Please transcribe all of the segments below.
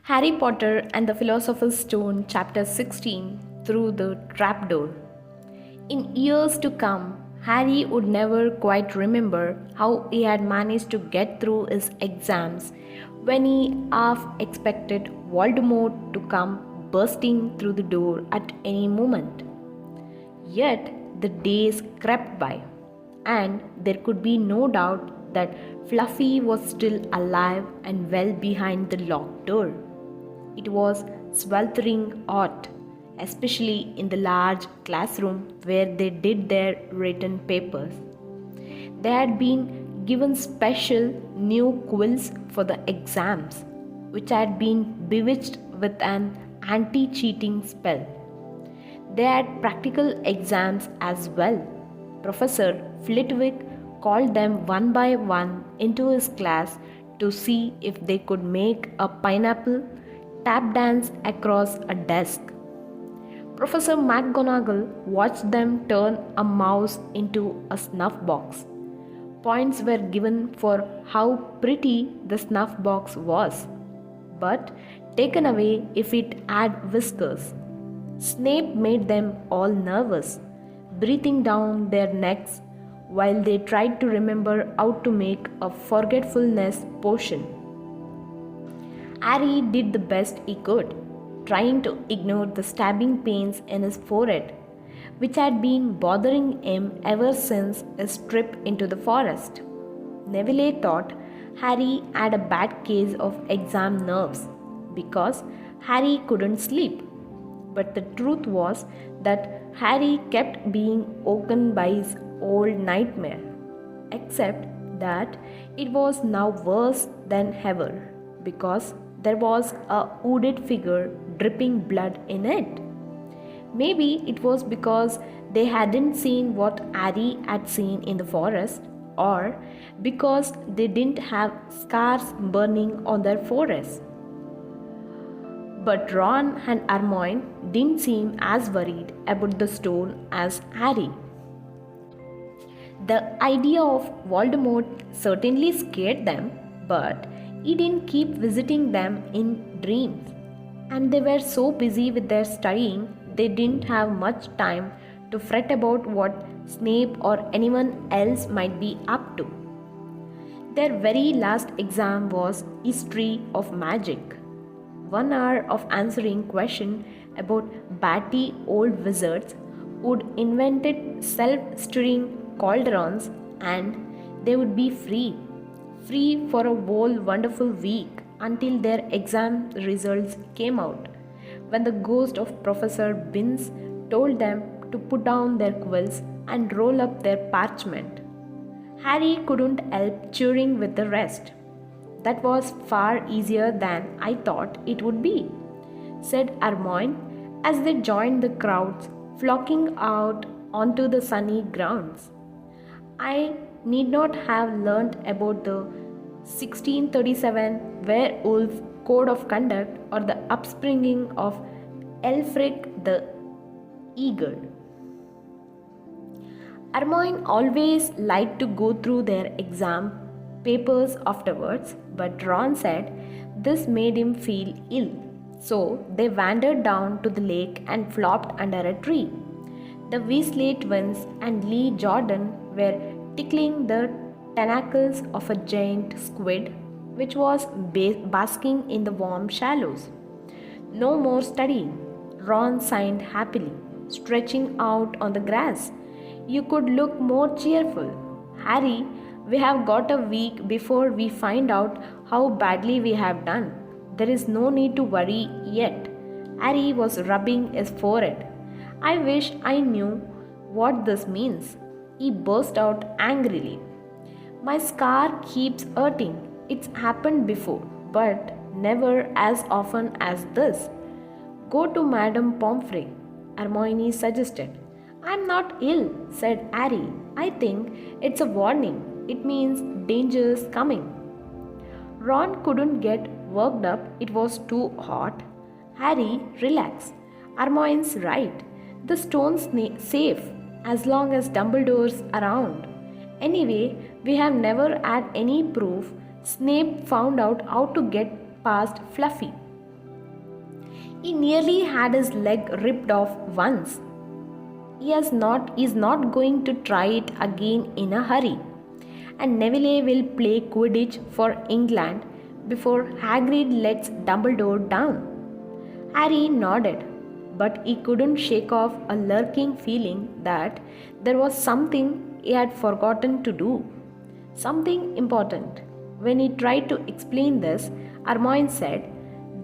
Harry Potter and the Philosopher's Stone, Chapter 16 Through the Trapdoor. In years to come, Harry would never quite remember how he had managed to get through his exams when he half expected Voldemort to come bursting through the door at any moment. Yet the days crept by, and there could be no doubt that Fluffy was still alive and well behind the locked door. It was sweltering hot, especially in the large classroom where they did their written papers. They had been given special new quills for the exams, which had been bewitched with an anti cheating spell. They had practical exams as well. Professor Flitwick called them one by one into his class to see if they could make a pineapple tap dance across a desk. Professor McGonagall watched them turn a mouse into a snuff box. Points were given for how pretty the snuff box was, but taken away if it had whiskers. Snape made them all nervous, breathing down their necks while they tried to remember how to make a forgetfulness potion. Harry did the best he could, trying to ignore the stabbing pains in his forehead, which had been bothering him ever since his trip into the forest. Neville thought Harry had a bad case of exam nerves because Harry couldn't sleep. But the truth was that Harry kept being woken by his old nightmare, except that it was now worse than ever because there was a hooded figure dripping blood in it. Maybe it was because they hadn't seen what Harry had seen in the forest, or because they didn't have scars burning on their foreheads. But Ron and Hermione didn't seem as worried about the stone as Harry. The idea of Voldemort certainly scared them, but he didn't keep visiting them in dreams, and they were so busy with their studying they didn't have much time to fret about what Snape or anyone else might be up to. Their very last exam was History of Magic. 1 hour of answering questions about batty old wizards who'd invented self-stirring cauldrons, and they would be free for a whole wonderful week until their exam results came out, when the ghost of Professor Binns told them to put down their quills and roll up their parchment. Harry couldn't help cheering with the rest. "That was far easier than I thought it would be," said Hermione as they joined the crowds flocking out onto the sunny grounds. "I need not have learnt about the 1637 werewolf code of conduct or the upspringing of Elfric the Eagle." Hermione always liked to go through their exam papers afterwards, but Ron said this made him feel ill, so they wandered down to the lake and flopped under a tree. The Weasley twins and Lee Jordan were tickling the tentacles of a giant squid which was basking in the warm shallows. "No more studying," Ron sighed happily, stretching out on the grass. "You could look more cheerful. Harry, we have got a week before we find out how badly we have done. There is no need to worry yet." Harry was rubbing his forehead. "I wish I knew what this means," he burst out angrily. "My scar keeps hurting. It's happened before, but never as often as this." "Go to Madame Pomfrey," Hermione suggested. "I'm not ill," said Harry. "I think it's a warning. It means danger's coming." Ron couldn't get worked up. It was too hot. "Harry, relax. Hermione's right. The stone's safe as long as Dumbledore's around. Anyway, we have never had any proof Snape found out how to get past Fluffy." He nearly had his leg ripped off once. He is not going to try it again in a hurry. And Neville will play Quidditch for England before Hagrid lets Dumbledore down. Harry nodded, but he couldn't shake off a lurking feeling that there was something he had forgotten to do. Something important. When he tried to explain this, Hermione said,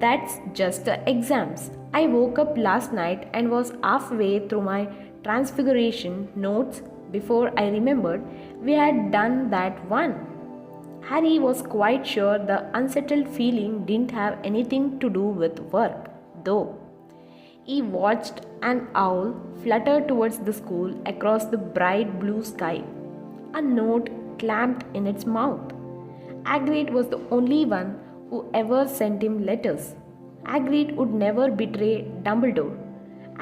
"That's just the exams. I woke up last night and was halfway through my transfiguration notes before I remembered we had done that one." Harry was quite sure the unsettled feeling didn't have anything to do with work, though. He watched an owl flutter towards the school across the bright blue sky, a note clamped in its mouth. Hagrid was the only one who ever sent him letters. Hagrid would never betray Dumbledore.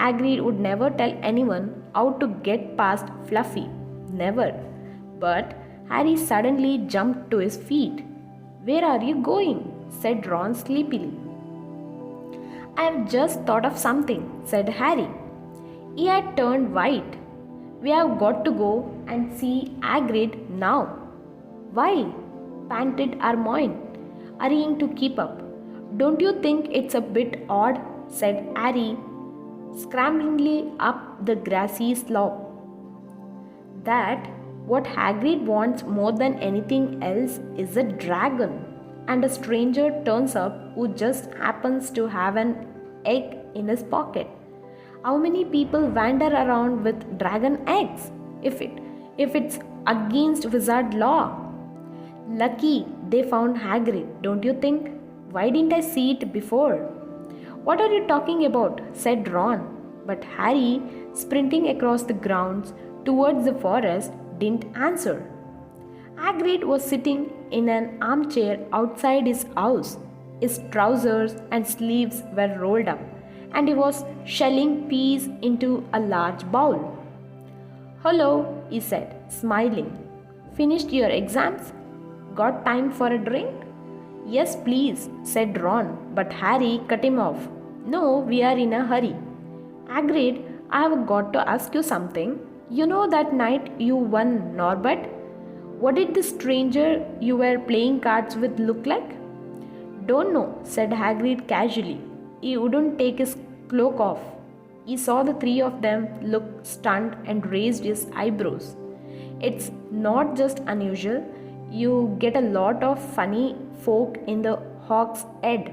Hagrid would never tell anyone how to get past Fluffy. Never. But Harry suddenly jumped to his feet. "Where are you going?" said Ron sleepily. "I have just thought of something," said Harry. He had turned white. "We have got to go and see Hagrid now." "Why?" panted Hermione, hurrying to keep up. "Don't you think it's a bit odd?" said Harry, scramblingly up the grassy slope. "That what Hagrid wants more than anything else is a dragon, and a stranger turns up who just happens to have an egg in his pocket. How many people wander around with dragon eggs if it's against wizard law? Lucky they found Hagrid, don't you think? Why didn't I see it before?" "What are you talking about?" said Ron. But Harry, sprinting across the grounds towards the forest, didn't answer. Hagrid was sitting in an armchair outside his house. His trousers and sleeves were rolled up, and he was shelling peas into a large bowl. "Hello," he said, smiling. "Finished your exams? Got time for a drink?" "Yes, please," said Ron, but Harry cut him off. "No, we are in a hurry. Hagrid, I have got to ask you something. You know that night you won Norbert? What did the stranger you were playing cards with look like?" "Don't know," said Hagrid casually. He wouldn't take his cloak off. He saw the three of them look stunned and raised his eyebrows. "It's not just unusual. You get a lot of funny folk in the Hawk's Head.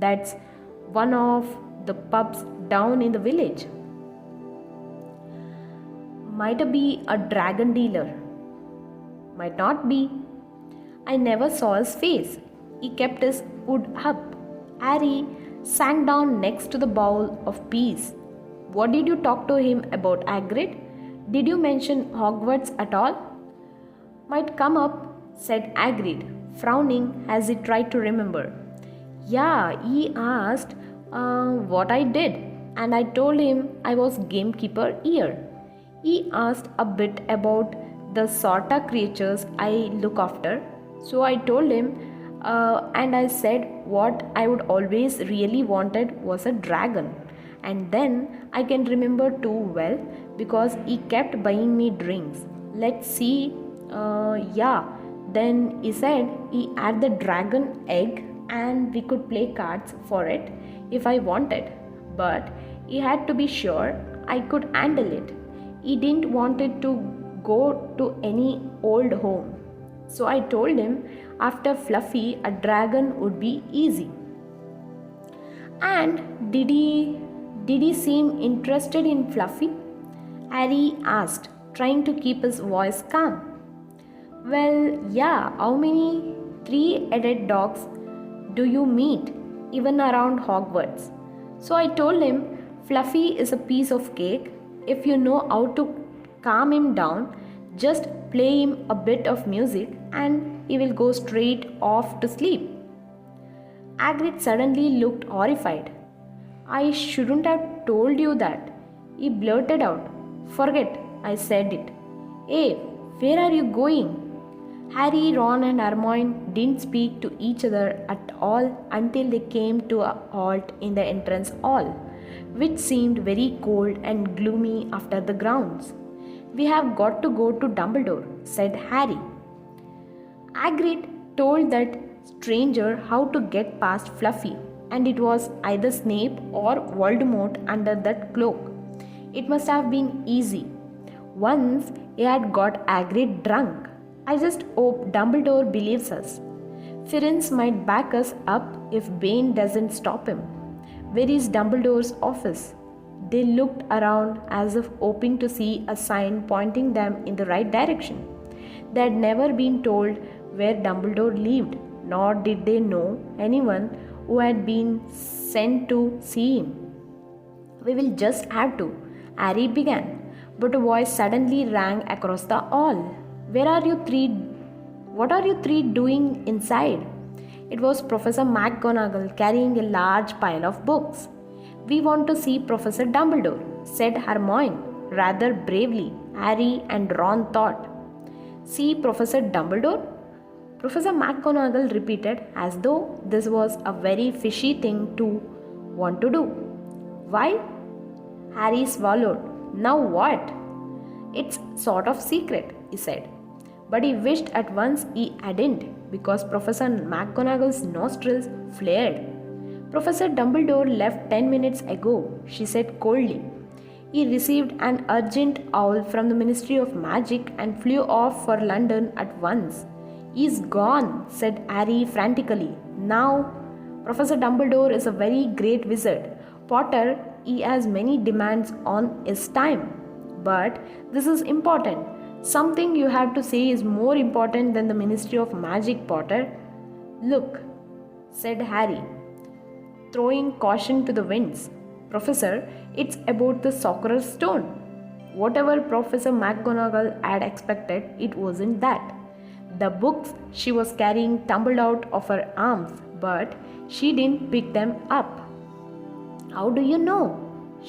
That's one of the pubs down in the village. Might be a dragon dealer. Might not be. I never saw his face. He kept his hood up." Harry sank down next to the bowl of peas. "What did you talk to him about, Hagrid? Did you mention Hogwarts at all?" "Might come up," said Hagrid, frowning as he tried to remember. "Yeah, he asked what I did, and I told him I was gamekeeper here. He asked a bit about the sort of creatures I look after, so I told him, and I said what I would always really wanted was a dragon. And then I can remember too well because he kept buying me drinks. Let's see, then he said he had the dragon egg and we could play cards for it if I wanted, but he had to be sure I could handle it. He didn't want it to go to any old home. So I told him after Fluffy a dragon would be easy." "And did he seem interested in Fluffy?" Harry asked, trying to keep his voice calm. "Well, yeah. How many three-headed dogs do you meet, even around Hogwarts?" So I told him Fluffy is a piece of cake. If you know how to calm him down, just play him a bit of music and he will go straight off to sleep." Hagrid suddenly looked horrified. "I shouldn't have told you that," he blurted out. "Forget I said it. Hey, where are you going?" Harry, Ron, and Hermione didn't speak to each other at all until they came to a halt in the entrance hall, which seemed very cold and gloomy after the grounds. "We have got to go to Dumbledore," said Harry. Hagrid told that stranger how to get past Fluffy, and it was either Snape or Voldemort under that cloak. It must have been easy. Once he had got Hagrid drunk. I just hope Dumbledore believes us. Firenze might back us up if Bane doesn't stop him. Where is Dumbledore's office? They looked around as if hoping to see a sign pointing them in the right direction. They had never been told where Dumbledore lived, nor did they know anyone who had been sent to see him. "We will just have to," Harry began, but a voice suddenly rang across the hall. What are you three doing inside?" It was Professor McGonagall carrying a large pile of books. "We want to see Professor Dumbledore," said Hermione, rather bravely, Harry and Ron thought. "See Professor Dumbledore?" Professor McGonagall repeated as though this was a very fishy thing to want to do. "Why?" Harry swallowed. "Now what?" "It's sort of secret," he said. But he wished at once he hadn't, because Professor McGonagall's nostrils flared. "Professor Dumbledore left 10 minutes ago," she said coldly. "He received an urgent owl from the Ministry of Magic and flew off for London at once." "He's gone," said Harry frantically. "Now, Professor Dumbledore is a very great wizard. Potter, he has many demands on his time. But this is important. Something you have to say is more important than the Ministry of Magic, Potter." "Look," said Harry, throwing caution to the winds. "Professor, it's about the Sorcerer's Stone." Whatever Professor McGonagall had expected, it wasn't that. The books she was carrying tumbled out of her arms, but she didn't pick them up. "How do you know?"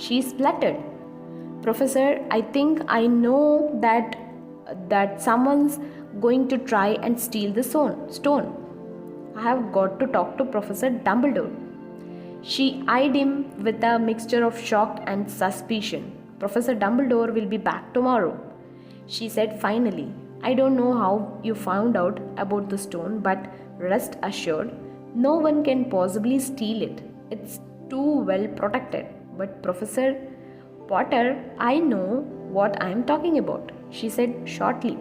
she spluttered. "Professor, I think I know that someone's going to try and steal the stone. I have got to talk to Professor Dumbledore." She eyed him with a mixture of shock and suspicion. "Professor Dumbledore will be back tomorrow," she said finally. "I don't know how you found out about the stone, but rest assured, no one can possibly steal it. It's too well protected." "But Professor Potter, I know what I am talking about," she said shortly.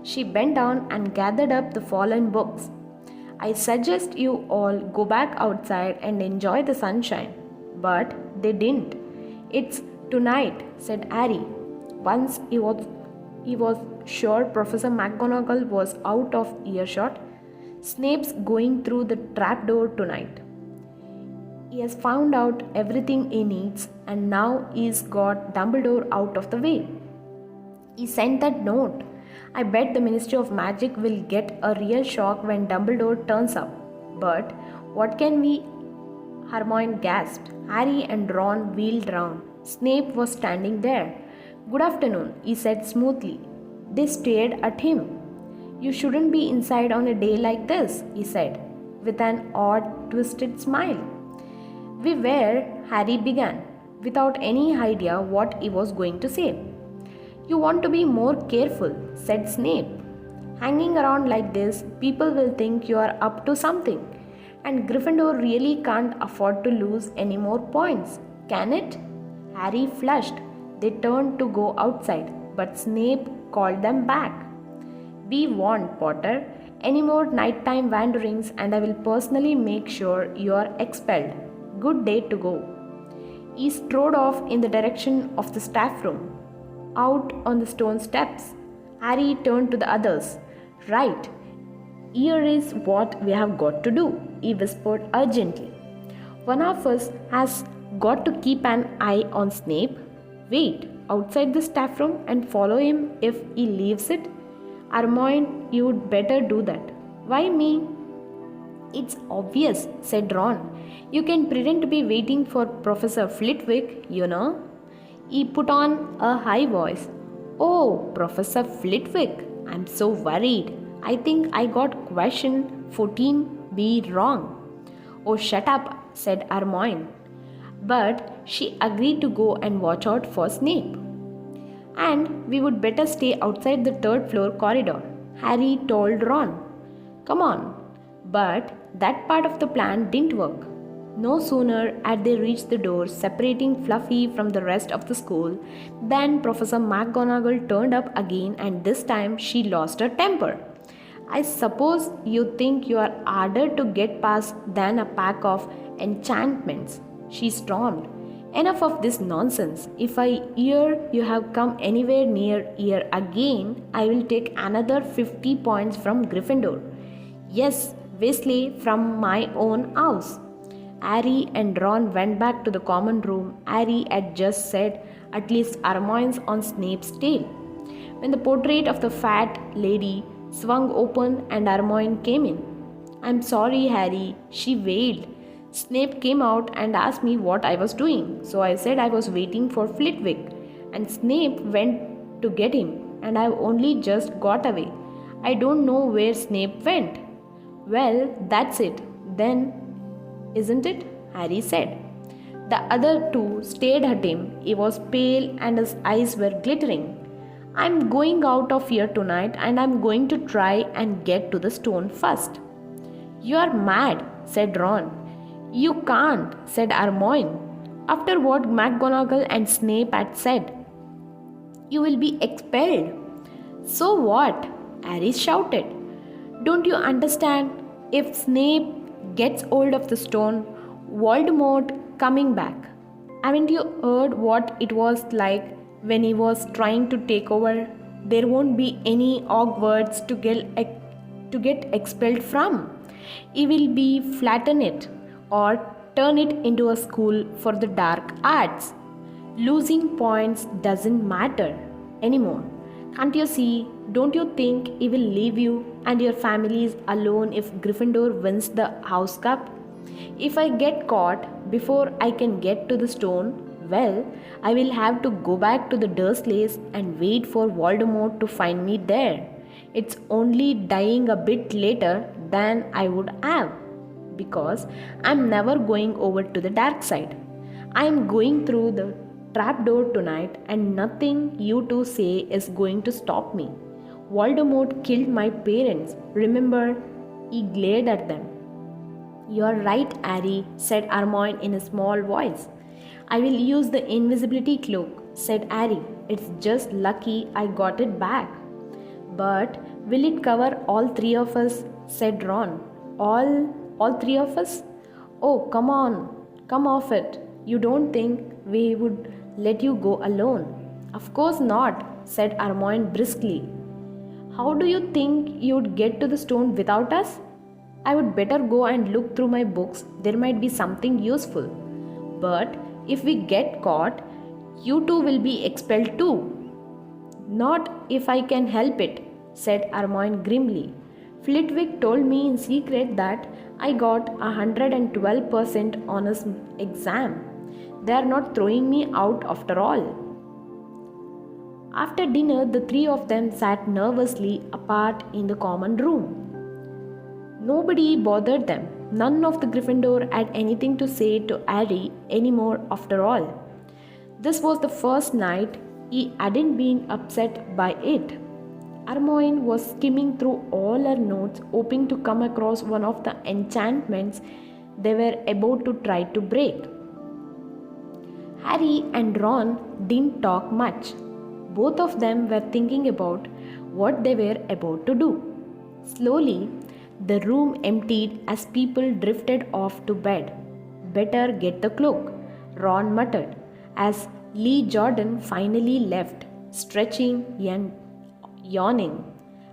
She bent down and gathered up the fallen books. "I suggest you all go back outside and enjoy the sunshine." But they didn't. "It's tonight," said Harry. Once he was sure Professor McGonagall was out of earshot. "Snape's going through the trapdoor tonight. He has found out everything he needs, and now he's got Dumbledore out of the way. He sent that note. I bet the Ministry of Magic will get a real shock when Dumbledore turns up." "But what can we?" Hermione gasped. Harry and Ron wheeled round. Snape was standing there. "Good afternoon," he said smoothly. They stared at him. "You shouldn't be inside on a day like this," he said, with an odd, twisted smile. "We were," Harry began, without any idea what he was going to say. "You want to be more careful," said Snape. "Hanging around like this, people will think you are up to something. And Gryffindor really can't afford to lose any more points, can it?" Harry flushed. They turned to go outside, but Snape called them back. "Be warned, Potter. Any more nighttime wanderings and I will personally make sure you are expelled. Good day to go." He strode off in the direction of the staff room. Out on the stone steps, Harry turned to the others. "Right, here is what we have got to do," he whispered urgently. "One of us has got to keep an eye on Snape. Wait outside the staff room and follow him if he leaves it. Hermione, you'd better do that." "Why me?" "It's obvious," said Ron. "You can pretend to be waiting for Professor Flitwick, you know." He put on a high voice. "Oh, Professor Flitwick, I'm so worried. I think I got question 14B wrong. Oh, shut up, said Hermione. But she agreed to go and watch out for Snape. And we would better stay outside the third floor corridor, Harry told Ron. Come on. But that part of the plan didn't work. No sooner had they reached the door separating Fluffy from the rest of the school than Professor McGonagall turned up again, and this time she lost her temper. I suppose you think you are harder to get past than a pack of enchantments, she stormed. Enough of this nonsense. If I hear you have come anywhere near here again, I will take another 50 points from Gryffindor. Yes, Weasley, from my own house. Harry and Ron went back to the common room. Harry had just said, at least Hermione's on Snape's tail, when the portrait of the fat lady swung open and Hermione came in. I'm sorry, Harry, she wailed. Snape came out and asked me what I was doing, so I said I was waiting for Flitwick, and Snape went to get him, and I've only just got away. I don't know where Snape went. Well, that's it, then, isn't it? Harry said. The other two stared at him. He was pale and his eyes were glittering. I'm going out of here tonight and I'm going to try and get to the stone first. You are mad, said Ron. You can't, said Hermione. After what McGonagall and Snape had said, you will be expelled. So what? Harry shouted. Don't you understand? If Snape gets hold of the stone, Voldemort coming back. Haven't you heard what it was like when he was trying to take over? There won't be any Hogwarts to get expelled from. He will be flatten it or turn it into a school for the dark arts. Losing points doesn't matter anymore. Can't you see? Don't you think he will leave you and your families alone if Gryffindor wins the House Cup? If I get caught before I can get to the stone, well, I will have to go back to the Dursleys and wait for Voldemort to find me there. It's only dying a bit later than I would have, because I'm never going over to the dark side. I'm going through the trapdoor tonight, and nothing you two say is going to stop me. Voldemort killed my parents, remember? He glared at them. You're right, Harry, said Hermione in a small voice. I will use the invisibility cloak, said Harry. It's just lucky I got it back. But will it cover all three of us? Said Ron. All three of us? Oh, come on, come off it. You don't think we would let you go alone? Of course not, said Hermione briskly. How do you think you'd get to the stone without us? I would better go and look through my books. There might be something useful. But if we get caught, you two will be expelled too. Not if I can help it, said Hermione grimly. Flitwick told me in secret that I got 112% on his exam. They are not throwing me out after all. After dinner, the three of them sat nervously apart in the common room. Nobody bothered them. None of the Gryffindor had anything to say to Harry anymore after all. This was the first night he hadn't been upset by it. Hermione was skimming through all her notes, hoping to come across one of the enchantments they were about to try to break. Harry and Ron didn't talk much. Both of them were thinking about what they were about to do. Slowly, the room emptied as people drifted off to bed. Better get the cloak, Ron muttered, as Lee Jordan finally left, stretching and yawning.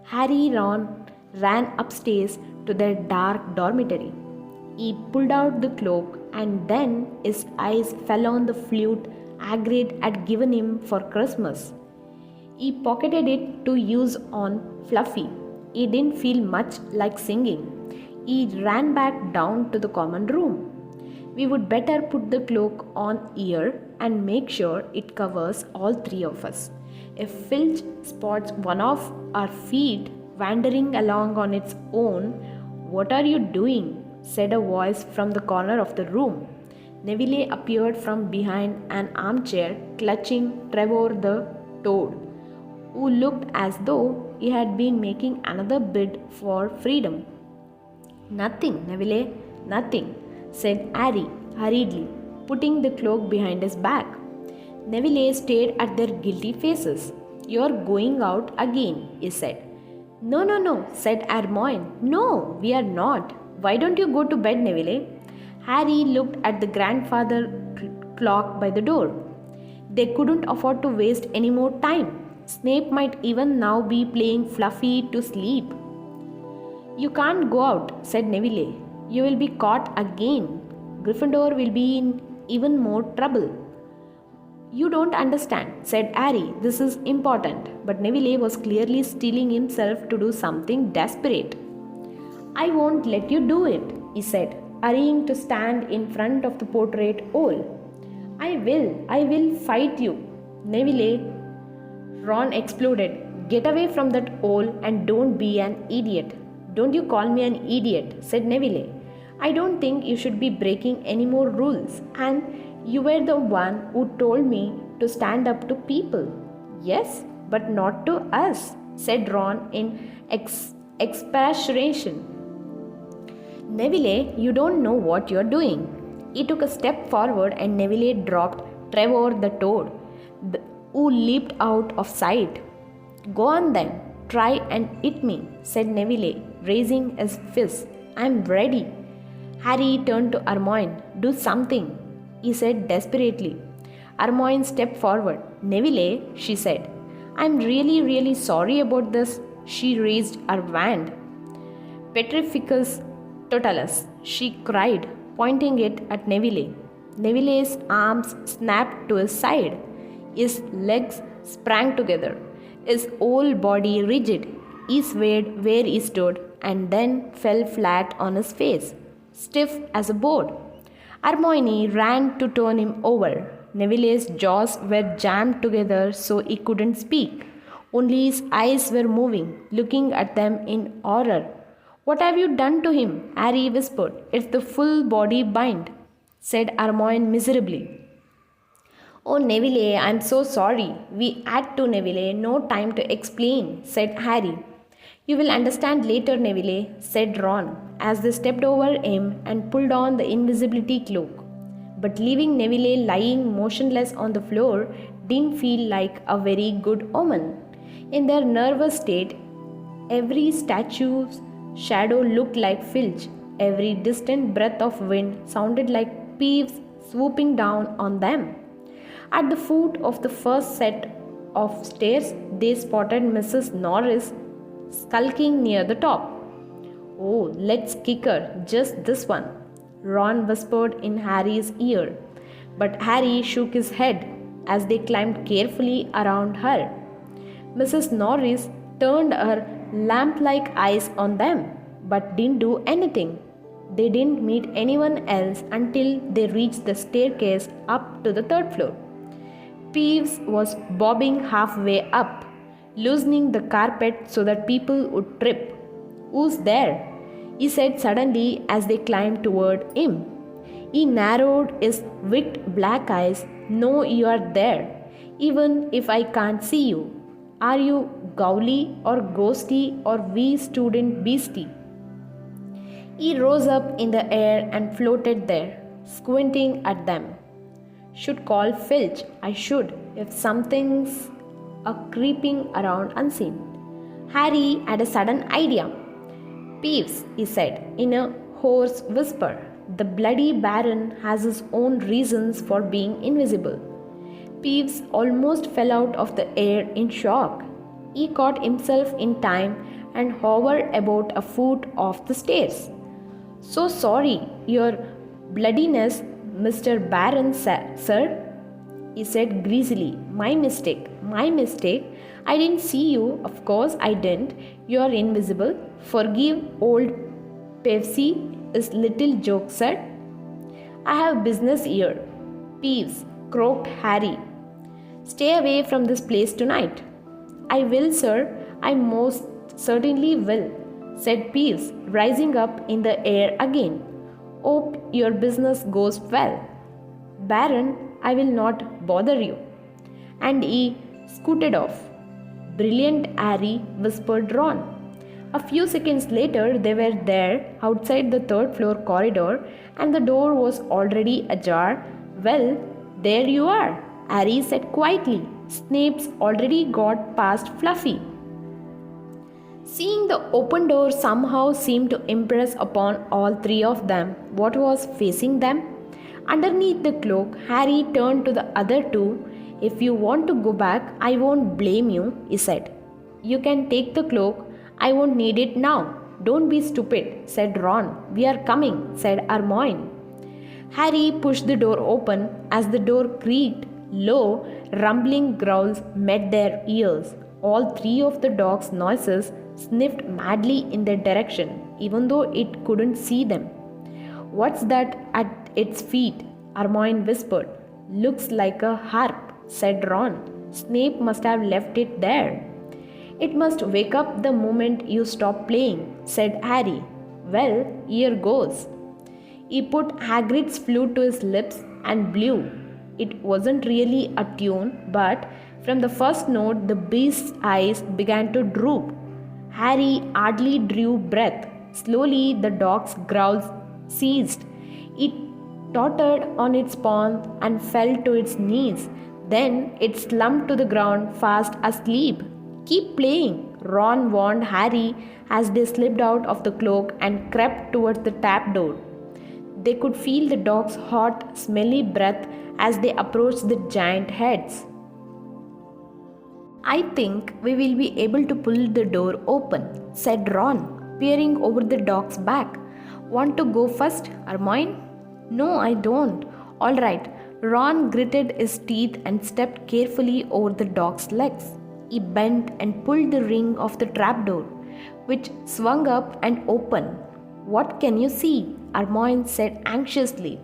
Harry ran upstairs to their dark dormitory. He pulled out the cloak, and then his eyes fell on the flute Hagrid had given him for Christmas. He pocketed it to use on Fluffy. He didn't feel much like singing. He ran back down to the common room. We would better put the cloak on here and make sure it covers all three of us. If Filch spots one of our feet, wandering along on its own. What are you doing? Said a voice from the corner of the room. Neville appeared from behind an armchair, clutching Trevor the toad, who looked as though he had been making another bid for freedom. Nothing, Neville, nothing, said Harry hurriedly, putting the cloak behind his back. Neville stared at their guilty faces. You're going out again, he said. No, no, no, said Hermione. No, we are not. Why don't you go to bed, Neville? Harry looked at the grandfather clock by the door. They couldn't afford to waste any more time. Snape might even now be playing Fluffy to sleep. You can't go out, said Neville. You will be caught again. Gryffindor will be in even more trouble. You don't understand, said Harry. This is important. But Neville was clearly steeling himself to do something desperate. I won't let you do it, he said, hurrying to stand in front of the portrait owl. I will fight you. Neville, Ron exploded. Get away from that owl and don't be an idiot. Don't you call me an idiot, said Neville. I don't think you should be breaking any more rules, and you were the one who told me to stand up to people. Yes, but not to us, said Ron in exasperation. Neville, you don't know what you're doing. He took a step forward and Neville dropped Trevor the toad, who leaped out of sight. Go on then, try and hit me, said Neville, raising his fist. I'm ready. Harry turned to Hermione. Do something, he said desperately. Hermione stepped forward. Neville, she said. I'm really, really sorry about this. She raised her wand. Petrificus totalus, she cried, pointing it at Neville. Neville's arms snapped to his side. His legs sprang together, his whole body rigid. He swayed where he stood and then fell flat on his face, stiff as a board. Hermione ran to turn him over. Neville's jaws were jammed together so he couldn't speak. Only his eyes were moving, looking at them in horror. What have you done to him? Harry whispered. It's the full body bind, said Hermione miserably. Oh, Neville, I'm so sorry. We had to, Neville. No time to explain, said Harry. You will understand later, Neville, said Ron, as they stepped over him and pulled on the invisibility cloak. But leaving Neville lying motionless on the floor didn't feel like a very good omen. In their nervous state, every statue's shadow looked like Filch. Every distant breath of wind sounded like Peeves swooping down on them. At the foot of the first set of stairs, they spotted Mrs. Norris skulking near the top. Oh, let's kick her, just this one, Ron whispered in Harry's ear. But Harry shook his head as they climbed carefully around her. Mrs. Norris turned her lamp-like eyes on them, but didn't do anything. They didn't meet anyone else until they reached the staircase up to the third floor. Peeves was bobbing halfway up, loosening the carpet so that people would trip. Who's there? He said suddenly as they climbed toward him. He narrowed his wicked black eyes. No, you are there, even if I can't see you. Are you Gowly or Ghosty or wee student beastie? He rose up in the air and floated there, squinting at them. Should call Filch, I should, if something's creeping around unseen. Harry had a sudden idea. Peeves, he said in a hoarse whisper, the bloody Baron has his own reasons for being invisible. Peeves almost fell out of the air in shock. He caught himself in time and hovered about a foot off the stairs. So sorry, your bloodiness, Mr. Baron, sir, he said greasily. My mistake. I didn't see you, of course I didn't. You are invisible. Forgive old Pevsey his little joke, sir. I have business here. Peeves, croaked Harry. Stay away from this place tonight. I will, sir. I most Certainly will, said Peeves, rising up in the air again. Hope your business goes well. Baron, I will not bother you. And he scooted off. Brilliant, Harry, whispered Ron. A few seconds later, they were there outside the third floor corridor, and the door was already ajar. Well, there you are, Harry said quietly. Snape's already got past Fluffy. Seeing the open door somehow seemed to impress upon all three of them what was facing them. Underneath the cloak, Harry turned to the other two. If you want to go back, I won't blame you, he said. You can take the cloak. I won't need it now. Don't be stupid, said Ron. We are coming, said Hermione. Harry pushed the door open. As the door creaked, low, rumbling growls met their ears. All three of the dogs' noises sniffed madly in their direction, even though it couldn't see them. What's that at its feet? Hermione whispered. Looks like a harp, said Ron. Snape must have left it there. It must wake up the moment you stop playing, said Harry. Well, here goes. He put Hagrid's flute to his lips and blew. It wasn't really a tune, but from the first note the beast's eyes began to droop. Harry hardly drew breath. Slowly the dog's growls ceased. It tottered on its paws and fell to its knees. Then it slumped to the ground fast asleep. Keep playing, Ron warned Harry as they slipped out of the cloak and crept towards the trapdoor. They could feel the dog's hot, smelly breath as they approached the giant heads. I think we will be able to pull the door open, said Ron, peering over the dog's back. Want to go first, Hermione? No, I don't. All right. Ron gritted his teeth and stepped carefully over the dog's legs. He bent and pulled the ring of the trapdoor, which swung up and opened. What can you see? Hermione said anxiously.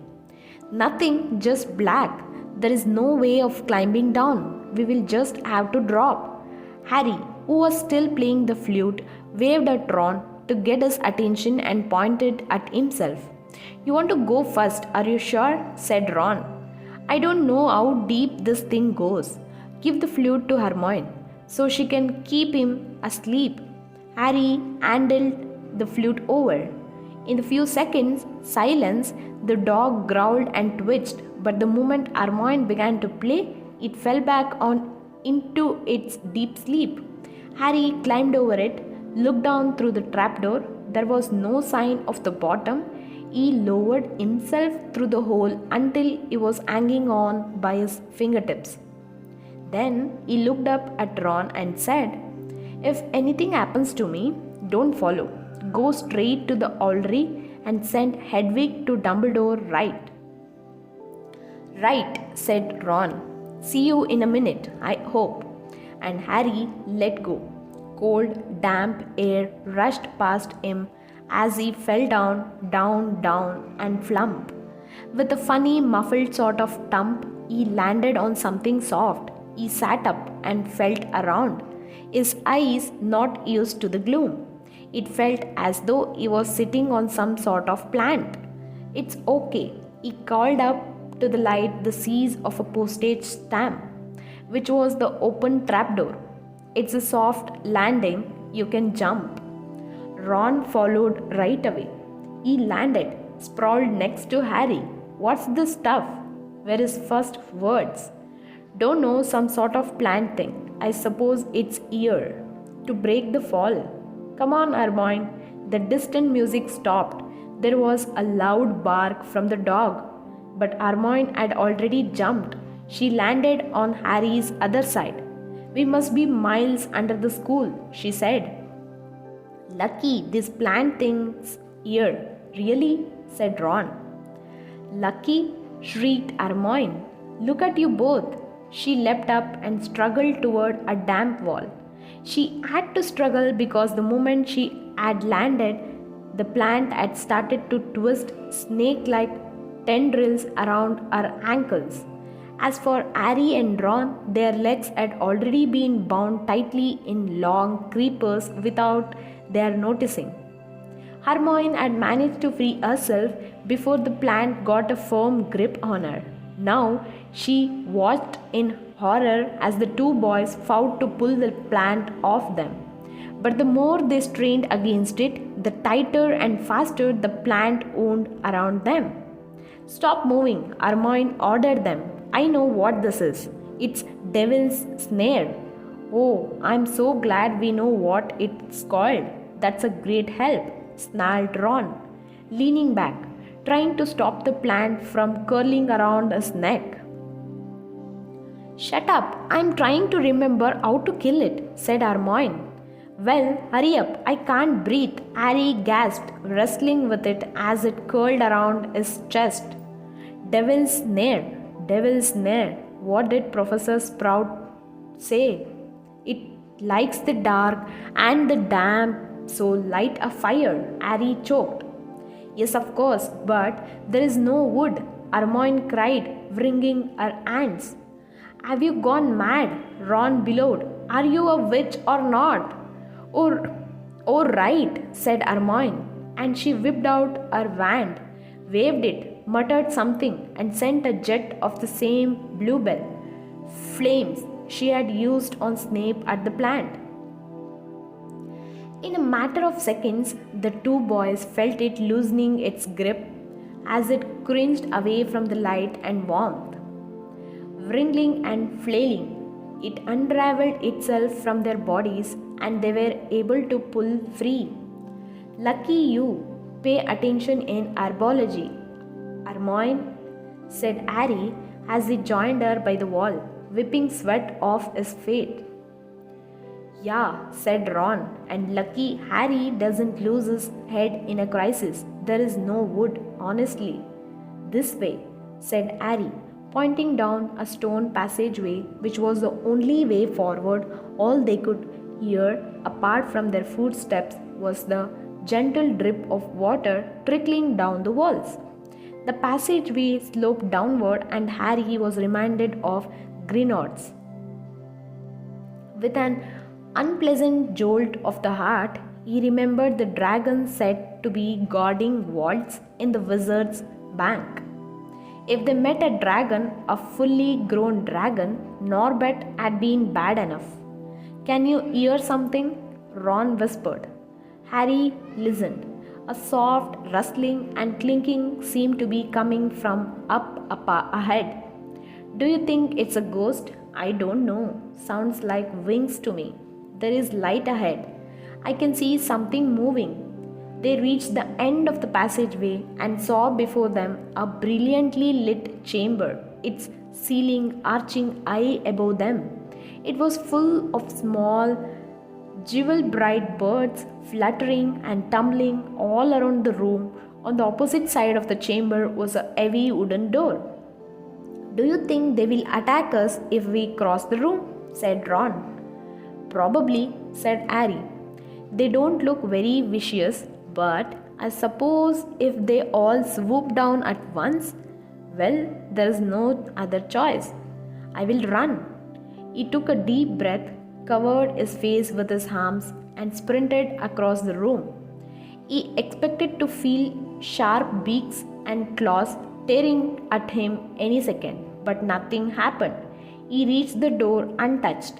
Nothing, just black. There is no way of climbing down. We will just have to drop. Harry, who was still playing the flute, waved at Ron to get his attention and pointed at himself. You want to go first, are you sure? Said Ron. I don't know how deep this thing goes. Give the flute to Hermione so she can keep him asleep. Harry handed the flute over. In a few seconds, silence, the dog growled and twitched, but the moment Hermione began to play, it fell back on into its deep sleep. Harry climbed over it, looked down through the trapdoor. There was no sign of the bottom. He lowered himself through the hole until he was hanging on by his fingertips. Then he looked up at Ron and said, If anything happens to me, don't follow. Go straight to the Owlery and send Hedwig to Dumbledore right. Right, said Ron. See you in a minute, I hope. And Harry let go. Cold, damp air rushed past him as he fell down, and flump. With a funny, muffled sort of thump, he landed on something soft. He sat up and felt around, his eyes not used to the gloom. It felt as though he was sitting on some sort of plant. It's okay, he called up to the light the seize of a postage stamp, which was the open trapdoor. It's a soft landing, you can jump. Ron followed right away. He landed, sprawled next to Harry. What's this stuff? Were his first words. Don't know, some sort of plant thing. I suppose it's here. To break the fall. Come on, Hermione. The distant music stopped. There was a loud bark from the dog. But Hermione had already jumped. She landed on Harry's other side. We must be miles under the school, she said. Lucky this plant thing's here. Really? Said Ron. Lucky? Shrieked Hermione. Look at you both. She leapt up and struggled toward a damp wall. She had to struggle because the moment she had landed, the plant had started to twist snake-like tendrils around her ankles. As for Harry and Ron, their legs had already been bound tightly in long creepers without their noticing. Hermione had managed to free herself before the plant got a firm grip on her. Now she watched in horror as the two boys fought to pull the plant off them. But the more they strained against it, the tighter and faster the plant wound around them. Stop moving, Hermione ordered them. I know what this is. It's Devil's Snare. Oh, I'm so glad we know what it's called. That's a great help, snarled Ron, leaning back, trying to stop the plant from curling around his neck. Shut up, I'm trying to remember how to kill it, said Hermione. Well, hurry up, I can't breathe, Harry gasped, wrestling with it as it curled around his chest. Devil's Snare. Devil's Snare. What did Professor Sprout say? It likes the dark and the damp, so light a fire, Harry choked. Yes, of course, but there is no wood, Hermione cried, wringing her hands. Have you gone mad? Ron bellowed. Are you a witch or not? Oh, right, said Hermione, and she whipped out her wand, waved it, muttered something, and sent a jet of the same bluebell flames she had used on Snape at the plant. In a matter of seconds, the two boys felt it loosening its grip as it cringed away from the light and warmth. Wriggling and flailing, it unraveled itself from their bodies and they were able to pull free. Lucky you. Pay attention in herbology, Hermione, said Harry as he joined her by the wall, wiping sweat off his face. Yeah, said Ron, and lucky Harry doesn't lose his head in a crisis. There is no wood, honestly. This way, said Harry, pointing down a stone passageway which was the only way forward. All they could hear, apart from their footsteps, was the gentle drip of water trickling down the walls. The passageway sloped downward and Harry was reminded of Gryffindors. With an unpleasant jolt of the heart, he remembered the dragon said to be guarding vaults in the wizard's bank. If they met a dragon, a fully grown dragon, Norbert had been bad enough. Can you hear something? Ron whispered. Harry listened. A soft rustling and clinking seemed to be coming from up ahead. Do you think it's a ghost? I don't know. Sounds like wings to me. There is light ahead. I can see something moving. They reached the end of the passageway and saw before them a brilliantly lit chamber, its ceiling arching high above them. It was full of small, jewel-bright birds fluttering and tumbling all around the room. On the opposite side of the chamber was a heavy wooden door. Do you think they will attack us if we cross the room? Said Ron. Probably, said Harry. They don't look very vicious, but I suppose if they all swoop down at once, well, there is no other choice. I will run. He took a deep breath, covered his face with his arms, and sprinted across the room. He expected to feel sharp beaks and claws tearing at him any second, but nothing happened. He reached the door untouched.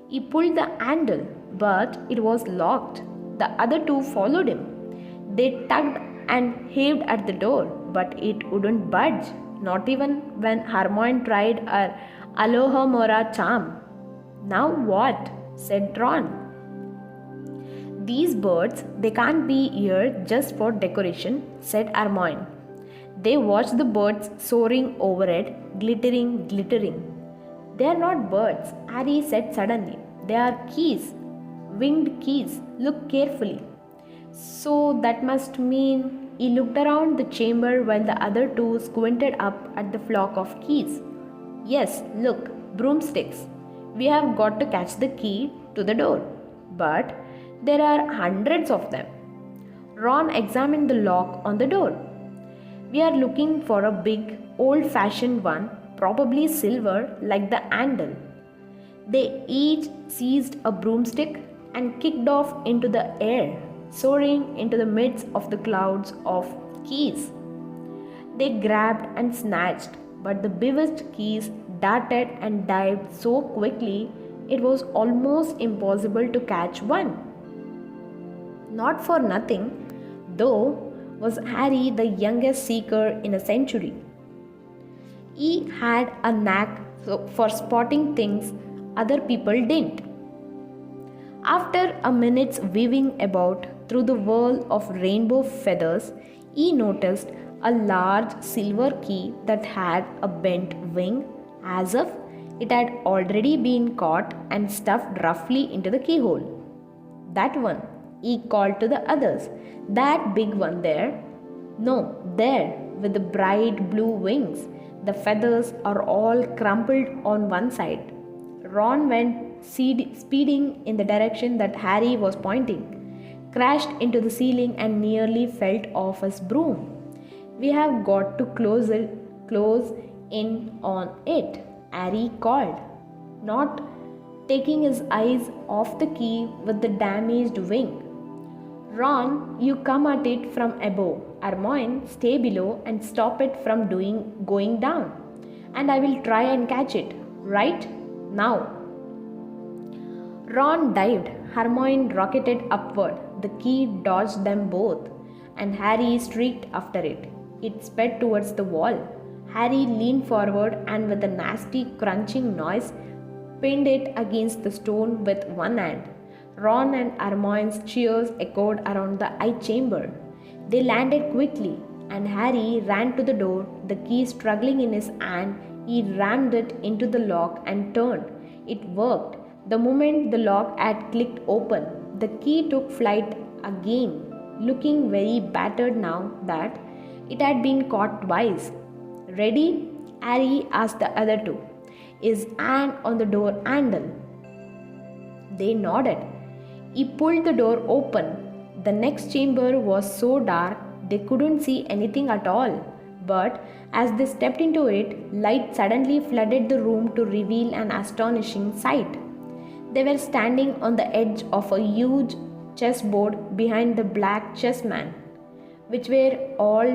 He pulled the handle, but it was locked. The other two followed him. They tugged and heaved at the door, but it wouldn't budge, not even when Hermione tried her Aloha Mora charm. Now what? Said Ron. These birds, they can't be here just for decoration, said Hermione. They watched the birds soaring overhead, glittering. They are not birds, Harry said suddenly. They are keys, winged keys. Look carefully. So that must mean he looked around the chamber while the other two squinted up at the flock of keys. Yes, look, broomsticks. We have got to catch the key to the door. But there are hundreds of them. Ron examined the lock on the door. We are looking for a big, old-fashioned one, probably silver like the handle. They each seized a broomstick and kicked off into the air, soaring into the midst of the clouds of keys. They grabbed and snatched, but the bewitched keys darted and dived so quickly it was almost impossible to catch one. Not for nothing, though, was Harry the youngest seeker in a century. He had a knack for spotting things other people didn't. After a minute's weaving about through the whirl of rainbow feathers, he noticed a large silver key that had a bent wing, as if it had already been caught and stuffed roughly into the keyhole. That one, he called to the others. That big one there? No, there, with the bright blue wings. The feathers are all crumpled on one side. Ron went speeding in the direction that Harry was pointing, crashed into the ceiling and nearly fell off his broom. We have got to close in on it, Harry called, not taking his eyes off the key with the damaged wing. Ron, you come at it from above. Hermione, stay below and stop it from going down. And I will try and catch it. Right? Now. Ron dived. Hermione rocketed upward. The key dodged them both, and Harry streaked after it. It sped towards the wall. Harry leaned forward and with a nasty crunching noise pinned it against the stone with one hand. Ron and Hermione's cheers echoed around the eye chamber. They landed quickly, and Harry ran to the door, the key struggling in his hand. He rammed it into the lock and turned. It worked. The moment the lock had clicked open, the key took flight again, looking very battered now that it had been caught twice. Ready? Harry asked the other two, his hand on the door handle. They nodded. He pulled the door open. The next chamber was so dark they couldn't see anything at all. But as they stepped into it, light suddenly flooded the room to reveal an astonishing sight. They were standing on the edge of a huge chessboard behind the black chessmen, which were all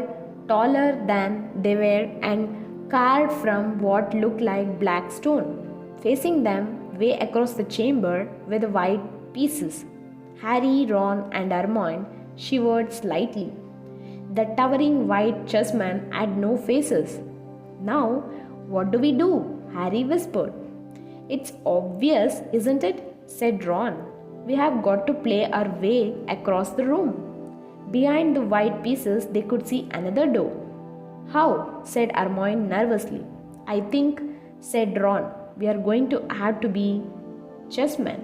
taller than they were and carved from what looked like black stone. Facing them, way across the chamber, were the white pieces. Harry, Ron, and Hermione shivered slightly. The towering white chessmen had no faces. Now, what do we do? Harry whispered. It's obvious, isn't it? Said Ron. We have got to play our way across the room. Behind the white pieces, they could see another door. How? Said Hermione nervously. I think, said Ron, we are going to have to be chessmen.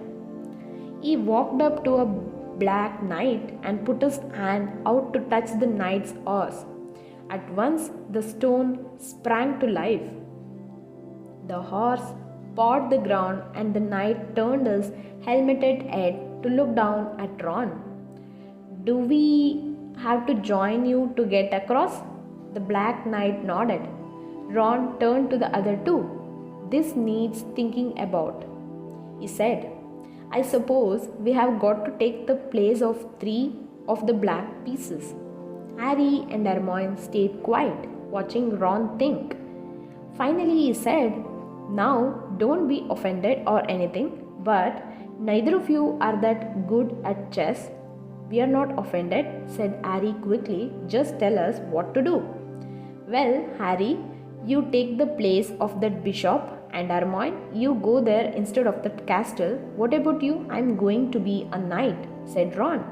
He walked up to a black knight and put his hand out to touch the knight's horse. At once, the stone sprang to life. The horse pawed the ground and the knight turned his helmeted head to look down at Ron. Do we have to join you to get across? The black knight nodded. Ron turned to the other two. This needs thinking about, he said. I suppose we have got to take the place of 3 of the black pieces. Harry and Hermione stayed quiet, watching Ron think. Finally he said, Now don't be offended or anything, but neither of you are that good at chess. We are not offended, said Harry quickly. Just tell us what to do. Well, Harry, you take the place of that bishop, and Hermione, you go there instead of the castle. What about you? I'm going to be a knight, said Ron.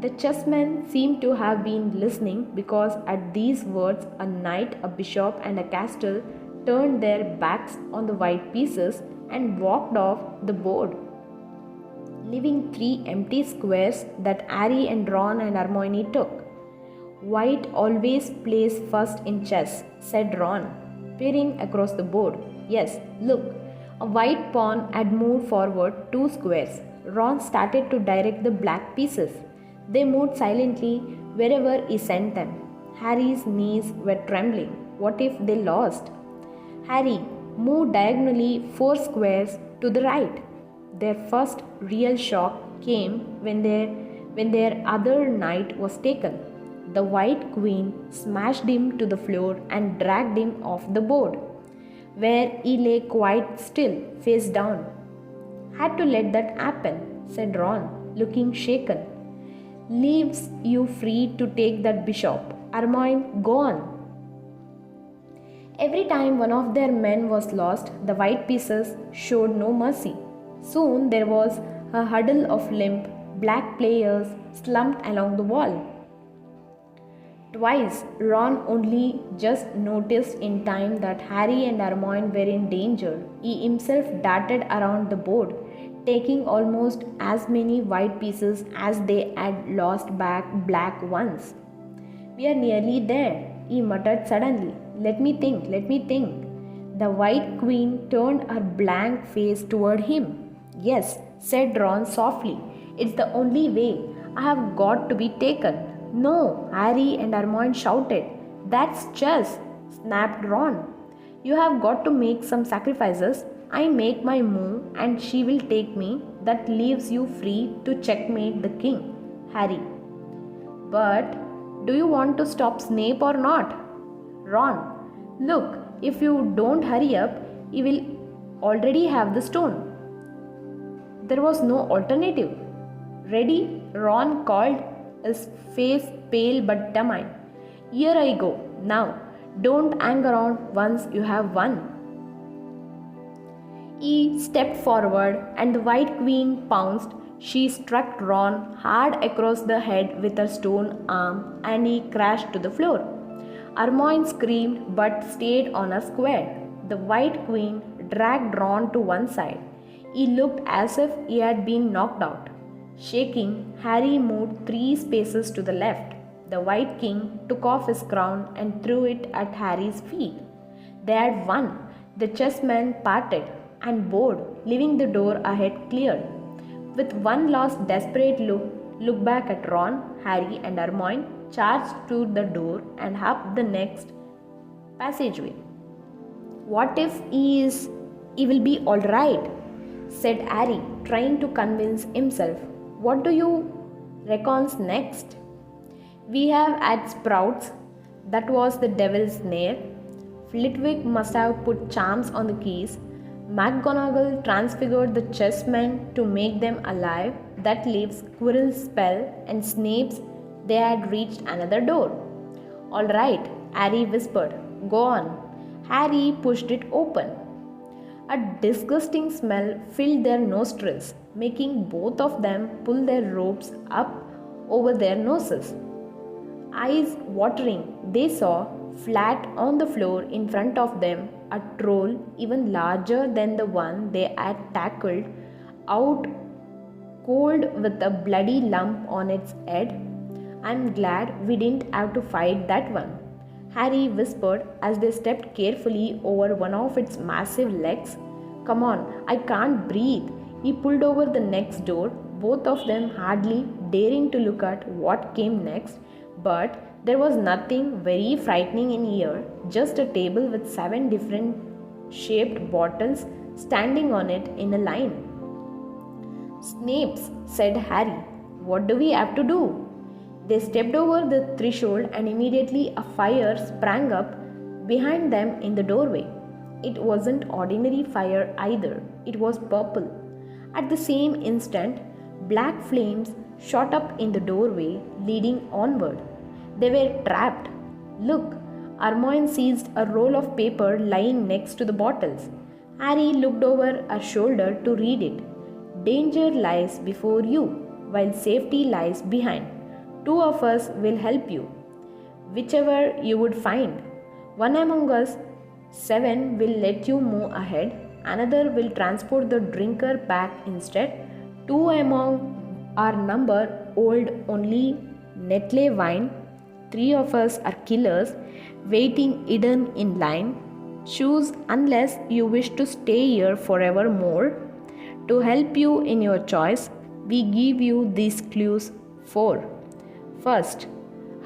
The chessmen seemed to have been listening because at these words a knight, a bishop, and a castle turned their backs on the white pieces and walked off the board, leaving 3 empty squares that Harry and Ron and Hermione took. White always plays first in chess, said Ron, peering across the board. Yes, look, a white pawn had moved forward 2 squares. Ron started to direct the black pieces. They moved silently wherever he sent them. Harry's knees were trembling. What if they lost? Harry, move diagonally 4 squares to the right. Their first real shock came when their other knight was taken. The White Queen smashed him to the floor and dragged him off the board, where he lay quite still, face down. Had to let that happen, said Ron, looking shaken. Leaves you free to take that bishop. Hermione, go on. Every time one of their men was lost, the white pieces showed no mercy. Soon there was a huddle of limp, black players slumped along the wall. Twice, Ron only just noticed in time that Harry and Hermione were in danger. He himself darted around the board, taking almost as many white pieces as they had lost back black ones. We are nearly there, he muttered suddenly. Let me think. The White Queen turned her blank face toward him. Yes, said Ron softly. It's the only way. I have got to be taken. No, Harry and Hermione shouted. That's chess, snapped Ron. You have got to make some sacrifices. I make my move and she will take me. That leaves you free to checkmate the king, Harry. But do you want to stop Snape or not? Ron, look, if you don't hurry up, he will already have the stone. There was no alternative. Ready? Ron called, his face pale but determined. Here I go. Now, don't hang around once you have won. He stepped forward and the White Queen pounced. She struck Ron hard across the head with her stone arm and he crashed to the floor. Hermione screamed but stayed on her square. The White Queen dragged Ron to one side. He looked as if he had been knocked out. Shaking, Harry moved 3 spaces to the left. The White King took off his crown and threw it at Harry's feet. They had won. The chessmen parted and bowed, leaving the door ahead cleared. With one last desperate look back at Ron, Harry and Hermione charged to the door and up the next passageway. What if he will be all right? Said Harry, trying to convince himself. What do you reckon's next? We have had sprouts. That was the devil's snare. Flitwick must have put charms on the keys. McGonagall transfigured the chessmen to make them alive. That leaves Quirrell's spell and Snape's. They had reached another door. All right, Harry whispered. Go on. Harry pushed it open. A disgusting smell filled their nostrils, making both of them pull their robes up over their noses. Eyes watering, they saw, flat on the floor in front of them, a troll even larger than the one they had tackled, out cold with a bloody lump on its head. I'm glad we didn't have to fight that one, Harry whispered as they stepped carefully over one of its massive legs. Come on, I can't breathe. He pulled over the next door, both of them hardly daring to look at what came next. But there was nothing very frightening in here, just a table with 7 different shaped bottles standing on it in a line. Snape's, said Harry. What do we have to do? They stepped over the threshold and immediately a fire sprang up behind them in the doorway. It wasn't ordinary fire either, it was purple. At the same instant, black flames shot up in the doorway, leading onward. They were trapped. Look, Hermione seized a roll of paper lying next to the bottles. Harry looked over her shoulder to read it. Danger lies before you, while safety lies behind. 2 of us will help you, whichever you would find. One among us 7 will let you move ahead, another will transport the drinker back instead. 2 among our number hold only Netley wine. 3 of us are killers, waiting hidden in line. Choose unless you wish to stay here forevermore. To help you in your choice, we give you these clues 4. First,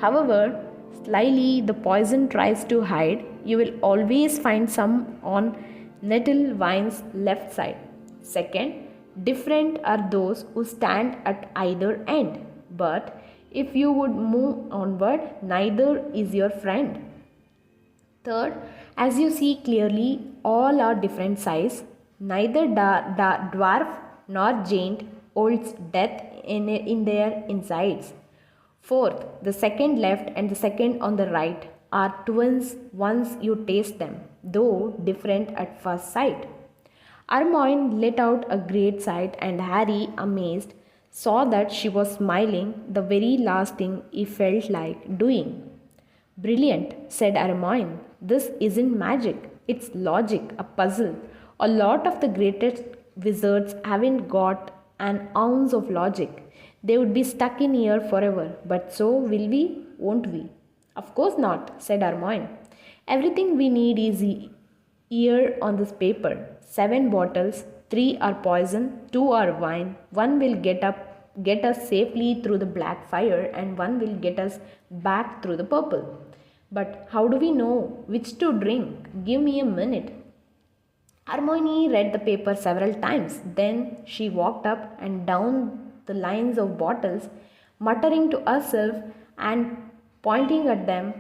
however slyly the poison tries to hide, you will always find some on Nettlewine's left side. Second, different are those who stand at either end. But if you would move onward, neither is your friend. Third, as you see clearly, all are different size. Neither dwarf nor giant holds death in their insides. Fourth, the second left and the second on the right are twins once you taste them, though different at first sight. Hermione let out a great sigh, and Harry, amazed, saw that she was smiling, the very last thing he felt like doing. Brilliant, said Hermione. This isn't magic, it's logic, a puzzle. A lot of the greatest wizards haven't got an ounce of logic. They would be stuck in here forever, but so will we, won't we? Of course not, said Hermione. Everything we need is here on this paper. 7 bottles, 3 are poison, 2 are wine, 1 will get us safely through the black fire, and 1 will get us back through the purple. But how do we know which to drink? Give me a minute. Hermione read the paper several times. Then she walked up and down the lines of bottles, muttering to herself and pointing at them.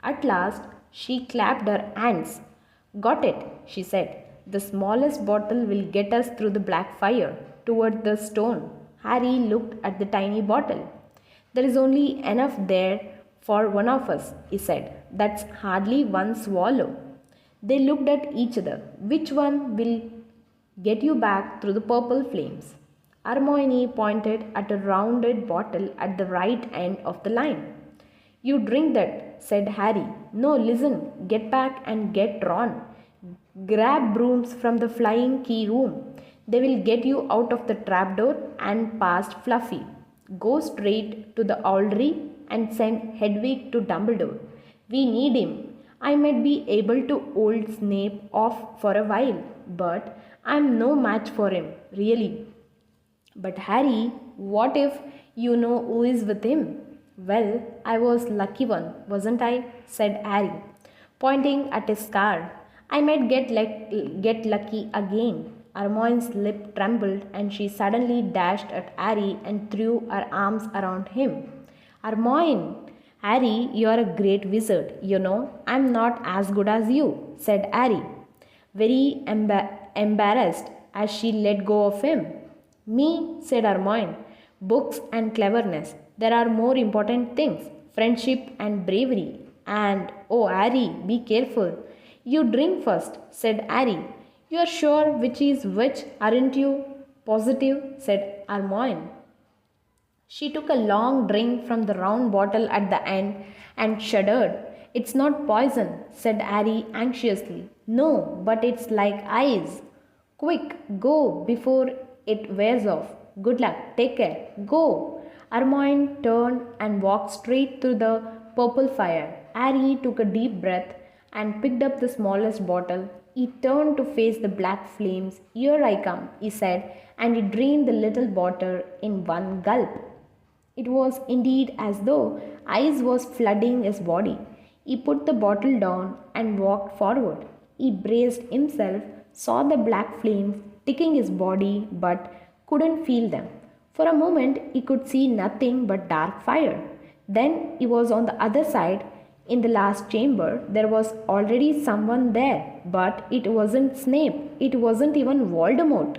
At last, she clapped her hands. Got it, she said. The smallest bottle will get us through the black fire, toward the stone. Harry looked at the tiny bottle. There is only enough there for one of us, he said. That's hardly one swallow. They looked at each other. Which one will get you back through the purple flames? Hermione pointed at a rounded bottle at the right end of the line. You drink that, said Harry. No, listen, get back and get Ron. Grab brooms from the flying key room. They will get you out of the trapdoor and past Fluffy. Go straight to the Owlery and send Hedwig to Dumbledore. We need him. I might be able to hold Snape off for a while, but I'm no match for him, really. But Harry, what if you know who is with him? Well, I was lucky one, wasn't I? Said Harry, pointing at his scar. I might get lucky again. Hermione's lip trembled and she suddenly dashed at Harry and threw her arms around him. Hermione! Harry, you are a great wizard. You know, I'm not as good as you, said Harry, very embarrassed as she let go of him. Me, said Hermione, books and cleverness. There are more important things, friendship and bravery. And, oh, Harry, be careful. You drink first, said Harry. You are sure which is which, aren't you? Positive, said Hermione. She took a long drink from the round bottle at the end and shuddered. It's not poison, said Harry anxiously. No, but it's like ice. Quick, go before it wears off. Good luck, take care, go. Hermione turned and walked straight through the purple fire. Harry took a deep breath and picked up the smallest bottle. He turned to face the black flames. Here I come, he said, and he drained the little bottle in one gulp. It was indeed as though ice was flooding his body. He put the bottle down and walked forward. He braced himself, saw the black flames ticking his body, but couldn't feel them. For a moment, he could see nothing but dark fire. Then he was on the other side. In the last chamber, there was already someone there, but it wasn't Snape. It wasn't even Voldemort.